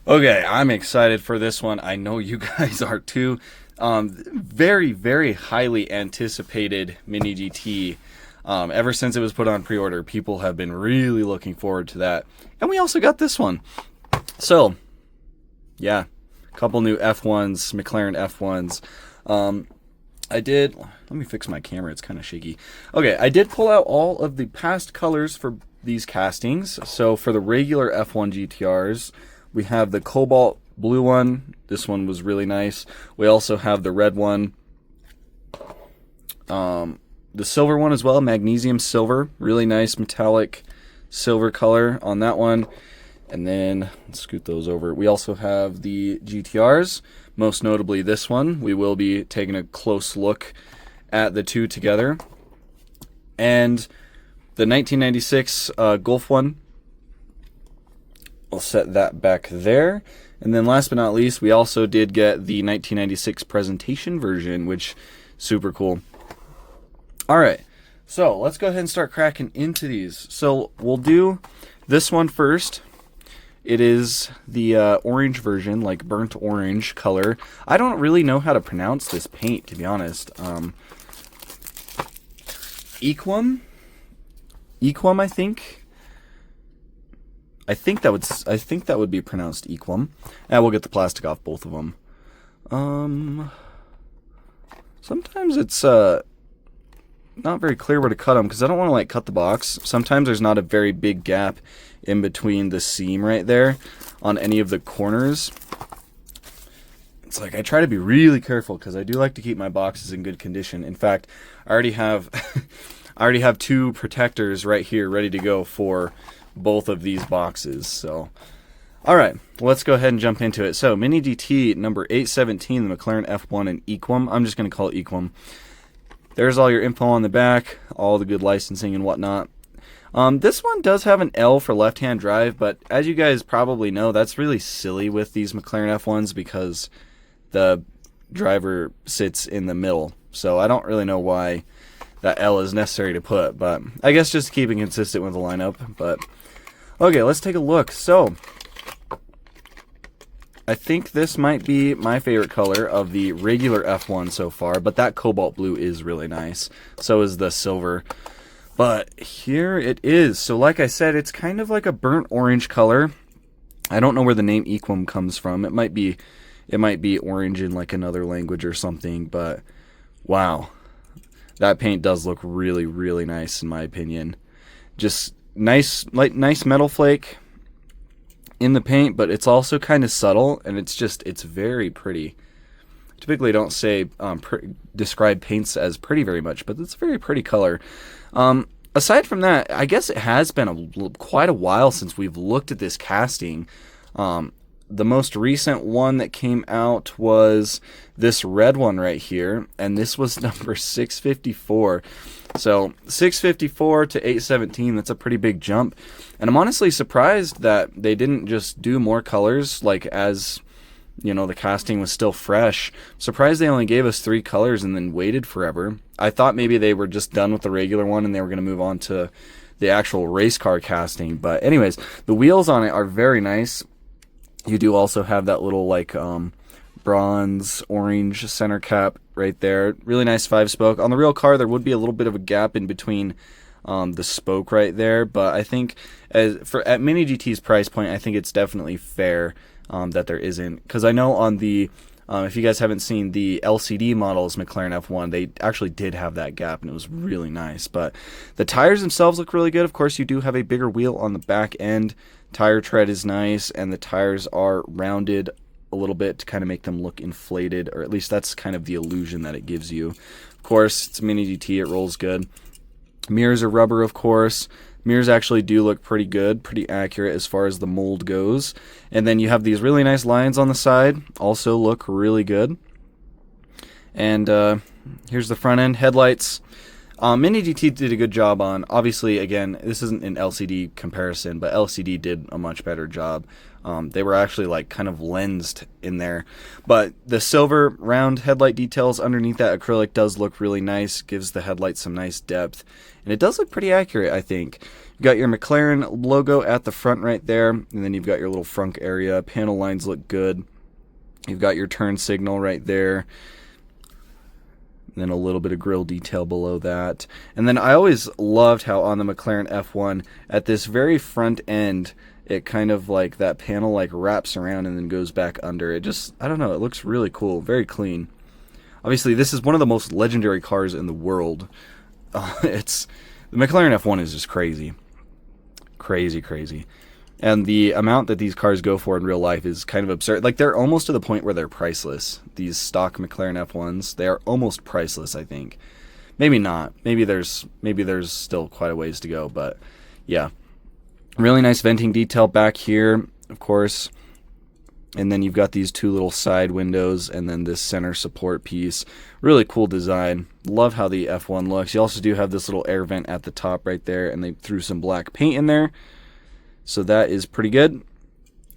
Okay, I'm excited for this one. I know you guys are too. Very, very highly anticipated Mini GT. Ever since it was put on pre-order, people have been really looking forward to that. And we also got this one. So, yeah, a couple new F1s, McLaren F1s. I did, let me fix my camera, it's kind of shaky. Okay, I did pull out all of the past colors for these castings. So for the regular F1 GTRs, we have the cobalt blue one. This one was really nice. We also have the red one. The silver one as well, magnesium silver. Really nice metallic silver color on that one. And then, let's scoot those over. We also have the GTRs, most notably this one. We will be taking a close look at the two together. And the 1996 Golf one, I'll set that back there. And then last but not least, we also did get the 1996 presentation version, which super cool. All right, so let's go ahead and start cracking into these. So we'll do this one first. It is the orange version, like burnt orange color. I don't really know how to pronounce this paint, to be honest. Yquem? Yquem, I think. I think that would be pronounced Yquem. And we'll get the plastic off both of them. Sometimes it's not very clear where to cut them because I don't want to like cut the box. Sometimes there's not a very big gap in between the seam right there on any of the corners. It's like I try to be really careful because I do like to keep my boxes in good condition. In fact, I already have I already have two protectors right here ready to go for both of these boxes. So all right, let's go ahead and jump into it. So Mini GT number 817, the McLaren F1 and Yquem. I'm just going to call it Yquem. There's all your info on the back, all the good licensing and whatnot. This one does have an L for left-hand drive, but as you guys probably know, that's really silly with these McLaren F1s because the driver sits in the middle. So I don't really know why that L is necessary to put, but I guess just keeping consistent with the lineup. But okay, let's take a look. So I think this might be my favorite color of the regular F1 so far, but that cobalt blue is really nice. So is the silver. But here it is. So like I said, it's kind of like a burnt orange color. I don't know where the name Yquem comes from. It might be orange in like another language or something, but wow. That paint does look really, really nice in my opinion. Just nice, like nice metal flake in the paint, but it's also kind of subtle, and it's very pretty. Typically don't say describe paints as pretty very much, but it's a very pretty color. Aside from that, I guess it has been quite a while since we've looked at this casting. The most recent one that came out was this red one right here, and this was number 654. So 654 to 817, that's a pretty big jump. And I'm honestly surprised that they didn't just do more colors, like as you know, the casting was still fresh. Surprised they only gave us 3 colors and then waited forever. I thought maybe they were just done with the regular one and they were going to move on to the actual race car casting. But anyways, the wheels on it are very nice. You do also have that little like bronze orange center cap right there. Really nice 5-spoke. On the real car, there would be a little bit of a gap in between the spoke right there, but I think at Mini GT's price point, I think it's definitely fair that there isn't, because I know on the if you guys haven't seen the LCD models McLaren F1, they actually did have that gap and it was really nice. But the tires themselves look really good. Of course, you do have a bigger wheel on the back end. Tire tread is nice, and the tires are rounded a little bit to kind of make them look inflated, or at least that's kind of the illusion that it gives you. Of course, it's Mini GT, it rolls good. Mirrors are rubber, of course. Mirrors actually do look pretty good, pretty accurate as far as the mold goes. And then you have these really nice lines on the side, also look really good. And here's the front end headlights. Mini GT did a good job on, obviously, again, this isn't an LCD comparison, but LCD did a much better job They were actually like kind of lensed in there. But the silver round headlight details underneath that acrylic does look really nice, gives the headlight some nice depth. And it does look pretty accurate, I think. You've got your McLaren logo at the front right there, and then you've got your little frunk area. Panel lines look good. You've got your turn signal right there. And then a little bit of grille detail below that. And then I always loved how on the McLaren F1, at this very front end, it kind of like that panel like wraps around and then goes back under. It just, I don't know, it looks really cool, very clean. Obviously, this is one of the most legendary cars in the world. The McLaren F1 is just crazy. Crazy. And the amount that these cars go for in real life is kind of absurd. Like, they're almost to the point where they're priceless. These stock McLaren F1s, they are almost priceless, I think. Maybe not. Maybe there's still quite a ways to go, but yeah. Really nice venting detail back here, of course. And then you've got these two little side windows and then this center support piece. Really cool design. Love how the F1 looks. You also do have this little air vent at the top right there, and they threw some black paint in there. So that is pretty good.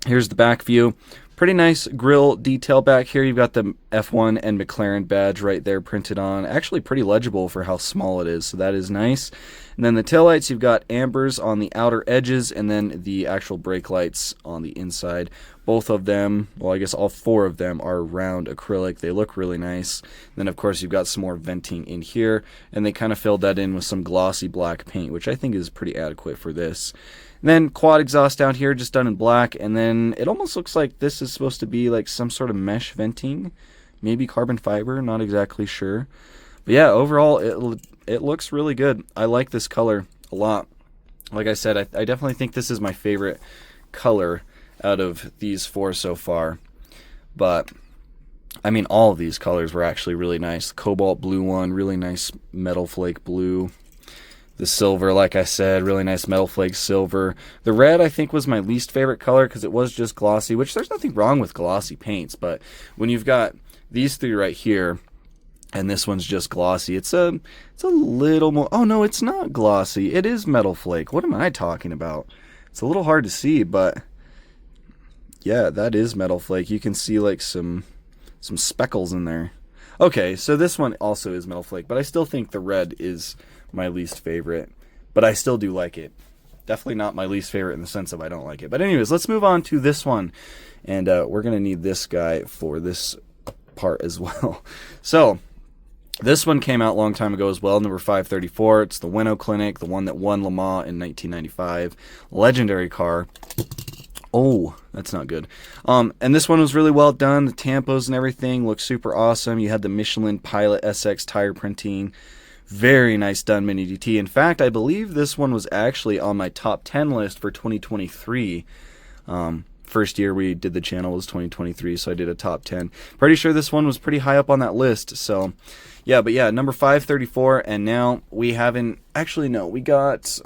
Here's the back view. Pretty nice grille detail back here. You've got the F1 and McLaren badge right there printed on. Actually pretty legible for how small it is, so that is nice. And then the taillights, you've got ambers on the outer edges and then the actual brake lights on the inside. Both of them, well, I guess all four of them are round acrylic. They look really nice. And then, of course, you've got some more venting in here, and they kind of filled that in with some glossy black paint, which I think is pretty adequate for this. And then quad exhaust down here, just done in black, and then it almost looks like this is supposed to be like some sort of mesh venting, maybe carbon fiber, not exactly sure. But yeah, overall, it looks really good. I like this color a lot. Like I said, I definitely think this is my favorite color out of these four so far. But, I mean, all of these colors were actually really nice. The cobalt blue one, really nice metal flake blue. The silver, like I said, really nice metal flake silver. The red, I think, was my least favorite color because it was just glossy, which there's nothing wrong with glossy paints. But when you've got these three right here, and this one's just glossy, it's a little more... Oh, no, it's not glossy. It is metal flake. What am I talking about? It's a little hard to see, but... yeah, that is metal flake. You can see, like, some speckles in there. Okay, so this one also is metal flake, but I still think the red is my least favorite, but I still do like it. Definitely not my least favorite in the sense of I don't like it. But anyways, let's move on to this one, and we're going to need this guy for this part as well. So, this one came out a long time ago as well, number 534. It's the Winnow Clinic, the one that won Le Mans in 1995. Legendary car. Oh, that's not good. And this one was really well done. The tampos and everything look super awesome. You had the Michelin Pilot SX tire printing. Very nice done, Mini DT. In fact, I believe this one was actually on my top 10 list for 2023. First year we did the channel was 2023, so I did a top 10. Pretty sure this one was pretty high up on that list. So, yeah, but yeah, number 534, and now we haven't... Actually, no, we got...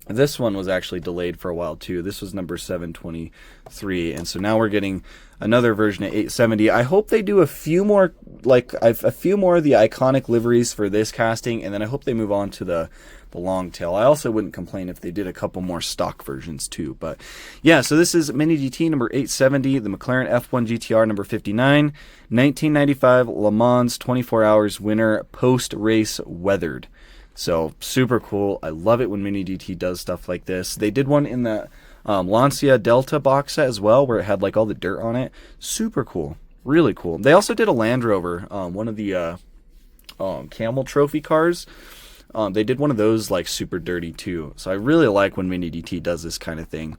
this one was actually delayed for a while too. This was number 723, and so now we're getting another version of 870. I hope they do a few more, like a few more of the iconic liveries for this casting, and then I hope they move on to the long tail. I also wouldn't complain if they did a couple more stock versions too. But yeah, so this is Mini GT number 870, the McLaren F1 GTR number 59, 1995 Le Mans 24 hours winner, post-race weathered. So, super cool. I love it when Mini DT does stuff like this. They did one in the Lancia Delta box set as well, where it had like all the dirt on it. Super cool. Really cool. They also did a Land Rover, one of the Camel Trophy cars. They did one of those like super dirty too. So I really like when Mini DT does this kind of thing.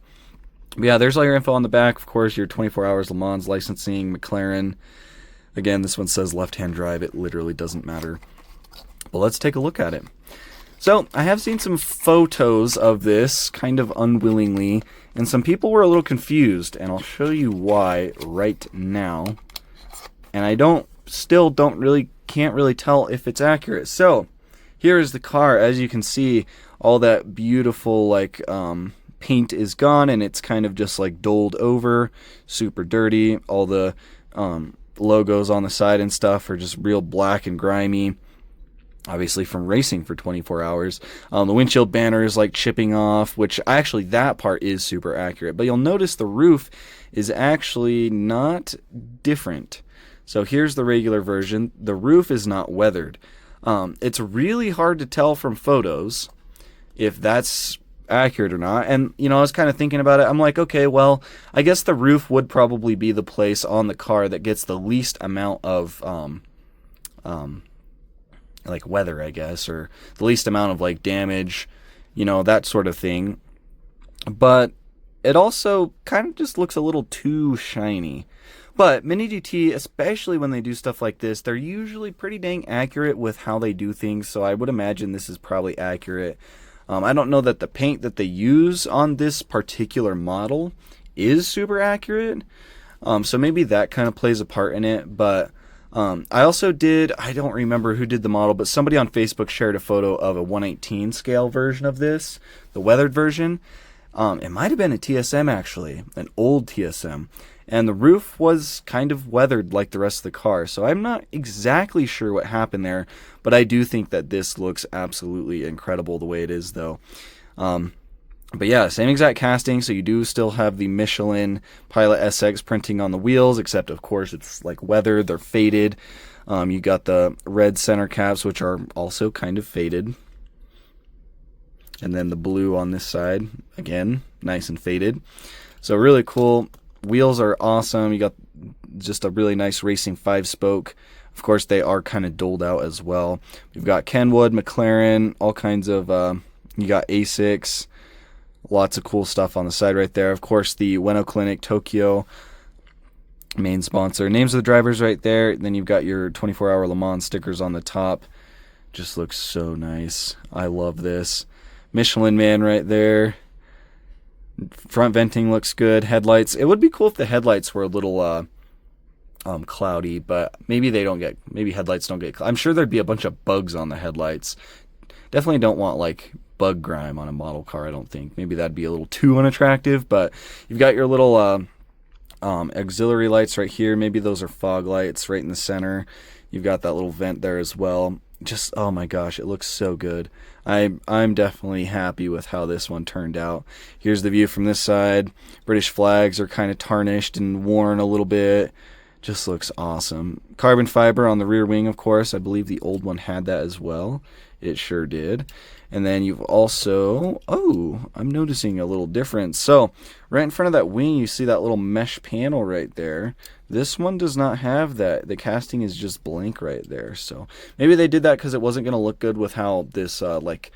But yeah, there's all your info on the back. Of course, your 24 hours Le Mans licensing, McLaren. Again, this one says left-hand drive. It literally doesn't matter. But let's take a look at it. So, I have seen some photos of this, kind of unwillingly, and some people were a little confused, and I'll show you why right now. And I can't really tell if it's accurate. So, here is the car. As you can see, all that beautiful, like, paint is gone, and it's kind of just, like, doled over, super dirty. All the logos on the side and stuff are just real black and grimy. obviously from racing for 24 hours. The windshield banner is like chipping off, which actually that part is super accurate. But you'll notice the roof is actually not different. So here's the regular version. The roof is not weathered. It's really hard to tell from photos if that's accurate or not. And, you know, I was kind of thinking about it. I'm like, okay, well, I guess the roof would probably be the place on the car that gets the least amount of, like weather, I guess, or the least amount of like damage, you know, that sort of thing. But it also kind of just looks a little too shiny. But Mini GT, especially when they do stuff like this, they're usually pretty dang accurate with how they do things, so I would imagine this is probably accurate. I don't know that the paint that they use on this particular model is super accurate, so maybe that kind of plays a part in it, but I also did, I don't remember who did the model, but somebody on Facebook shared a photo of a 1/18 scale version of this, the weathered version. It might have been a TSM actually, an old TSM. And the roof was kind of weathered like the rest of the car. So I'm not exactly sure what happened there, but I do think that this looks absolutely incredible the way it is though. But yeah, same exact casting, so you do still have the Michelin Pilot SX printing on the wheels, except of course it's like weathered, they're faded. You got the red center caps, which are also kind of faded. And then the blue on this side, again, nice and faded. So really cool. Wheels are awesome. You got just a really nice racing 5-spoke. Of course, they are kind of doled out as well. We've got Kenwood, McLaren, all kinds of, you got ASICs. Lots of cool stuff on the side right there. Of course, the Ueno Clinic Tokyo main sponsor. Names of the drivers right there. Then you've got your 24-hour Le Mans stickers on the top. Just looks so nice. I love this. Michelin Man right there. Front venting looks good. Headlights. It would be cool if the headlights were a little cloudy, but maybe headlights don't get. I'm sure there'd be a bunch of bugs on the headlights. Definitely don't want like bug grime on a model car, I don't think. Maybe that'd be a little too unattractive, but you've got your little auxiliary lights right here. Maybe those are fog lights right in the center. You've got that little vent there as well. Just, oh my gosh, it looks so good. I'm definitely happy with how this one turned out. Here's the view from this side. British flags are kind of tarnished and worn a little bit. Just looks awesome. Carbon fiber on the rear wing, of course. I believe the old one had that as well. It sure did. And then you've also, oh, I'm noticing a little difference. So right in front of that wing, you see that little mesh panel right there. This one does not have that. The casting is just blank right there. So maybe they did that because it wasn't going to look good with how this like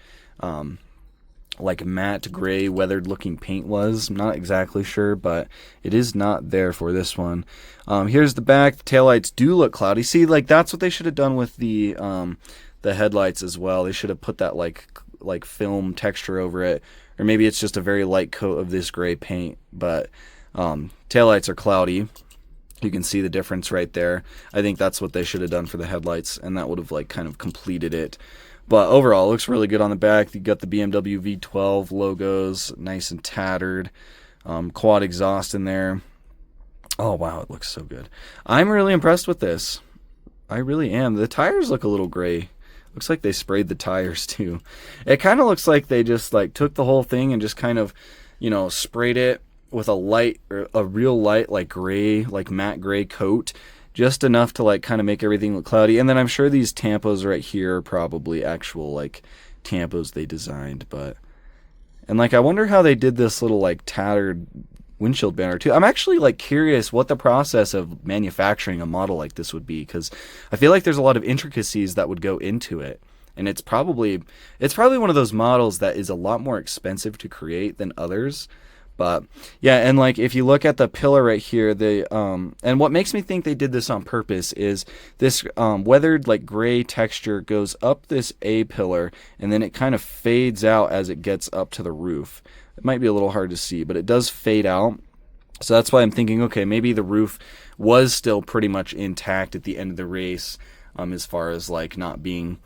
matte gray weathered looking paint was. I'm not exactly sure, but it is not there for this one. Here's the back. The taillights do look cloudy. See, like that's what they should have done with the headlights as well. They should have put that like film texture over it, or maybe it's just a very light coat of this gray paint, but taillights are cloudy. You can see the difference right there. I think that's what they should have done for the headlights, and that would have like kind of completed it. But overall, it looks really good on the back. You got the BMW V12 logos, nice and tattered. Quad exhaust in there. Oh wow, it looks so good. I'm really impressed with this. I really am. The tires look a little gray. Looks like they sprayed the tires too. It kind of looks like they just like took the whole thing and just kind of, you know, sprayed it with a light, or a real light, like gray, like matte gray coat, just enough to like kind of make everything look cloudy. And then I'm sure these tampos right here are probably actual like tampos they designed, but, and like I wonder how they did this little like tattered windshield banner too. I'm actually like curious what the process of manufacturing a model like this would be, because I feel like there's a lot of intricacies that would go into it, and it's probably one of those models that is a lot more expensive to create than others. But yeah, and like if you look at the pillar right here, and what makes me think they did this on purpose is this weathered like gray texture goes up this A pillar, and then it kind of fades out as it gets up to the roof. It might be a little hard to see, but it does fade out. So that's why I'm thinking, okay, maybe the roof was still pretty much intact at the end of the race, as far as like not being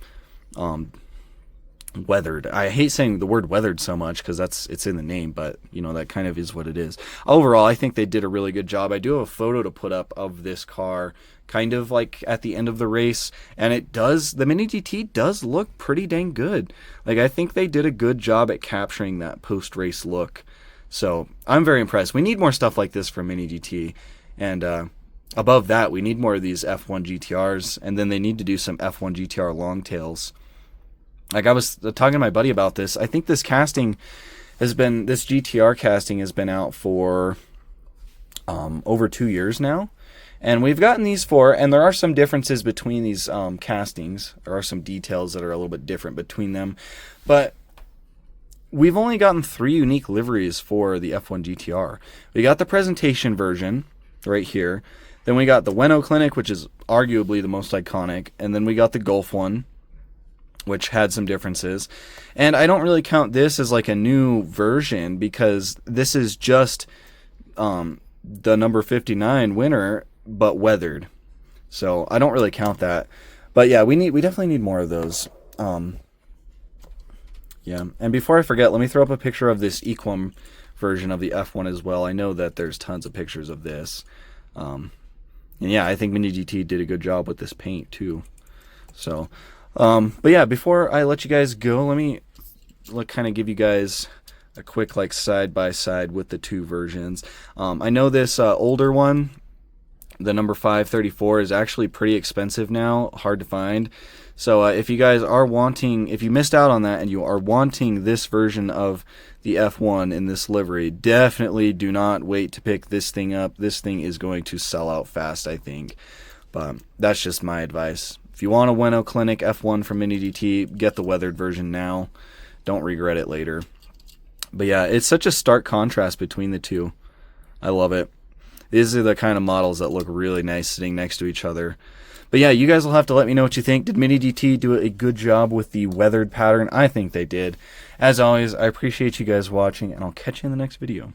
weathered. I hate saying the word weathered so much because it's in the name, but you know, that kind of is what it is. Overall, I think they did a really good job. I do have a photo to put up of this car kind of like at the end of the race, and the Mini GT does look pretty dang good. Like, I think they did a good job at capturing that post-race look. So I'm very impressed. We need more stuff like this for Mini GT, and above that, we need more of these F1 GTRs, and then they need to do some F1 GTR longtails. Like, I was talking to my buddy about this. I think this GTR casting has been out for over 2 years now. And we've gotten these and there are some differences between these castings. There are some details that are a little bit different between them. But we've only gotten 3 unique liveries for the F1 GTR. We got the presentation version right here. Then we got the Weno Clinic, which is arguably the most iconic. And then we got the Gulf one, which had some differences. And I don't really count this as like a new version, because this is just the number 59 winner, but weathered. So I don't really count that. But yeah, we definitely need more of those. Yeah, and before I forget, let me throw up a picture of this Yquem version of the F1 as well. I know that there's tons of pictures of this. And yeah, I think Mini GT did a good job with this paint too. So, but yeah, before I let you guys go, let me kind of give you guys a quick like side by side with the 2 versions. I know this older one, the number 534, is actually pretty expensive now, hard to find. So if you guys are if you missed out on that and you are wanting this version of the F1 in this livery, definitely do not wait to pick this thing up. This thing is going to sell out fast, I think. But that's just my advice. If you want a Weno Clinic F1 from Mini GT, get the weathered version now. Don't regret it later. But yeah, it's such a stark contrast between the two. I love it. These are the kind of models that look really nice sitting next to each other. But yeah, you guys will have to let me know what you think. Did Mini GT do a good job with the weathered pattern? I think they did. As always, I appreciate you guys watching, and I'll catch you in the next video.